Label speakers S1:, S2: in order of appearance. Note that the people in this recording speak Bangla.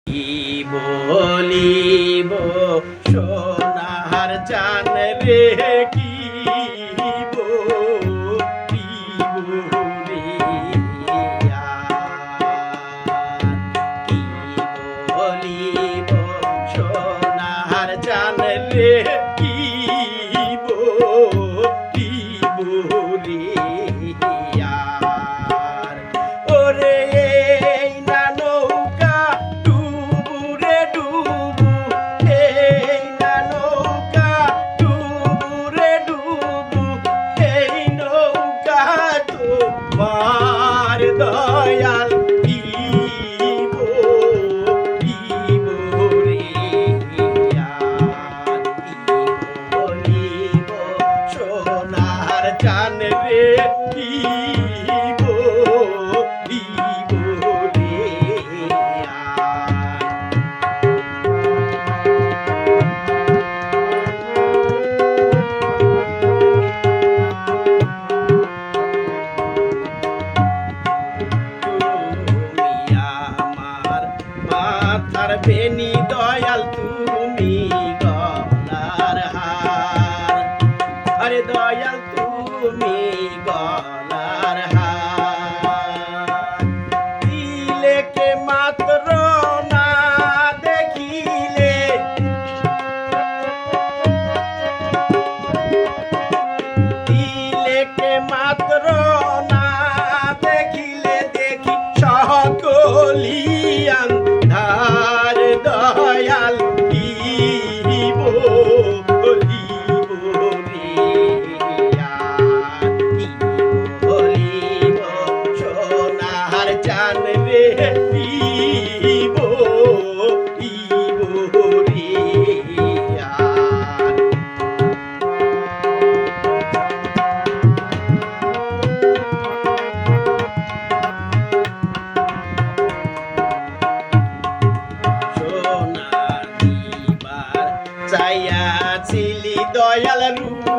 S1: কি বলিব সোনার চান রে কি বলিব রে কি বলিব সোনার চান রে কি বলিব রে ওরে দয়াল ইব ইব রে ইব সোনার চান রে ইব ইব রে মাথার বেনি দয়াল তুমি গলার হার আরে দয়াল তুমি গলার হার দিলে কে মাত্র না দেখিলে দিলে কে মাত্র না দেখিলে দেখি সকলিয়ান ধার দয়াল ইব বলিব রে বলিব সোনার চান রে ইব ইব রে চাইয়াছিলি দয়াল রূপ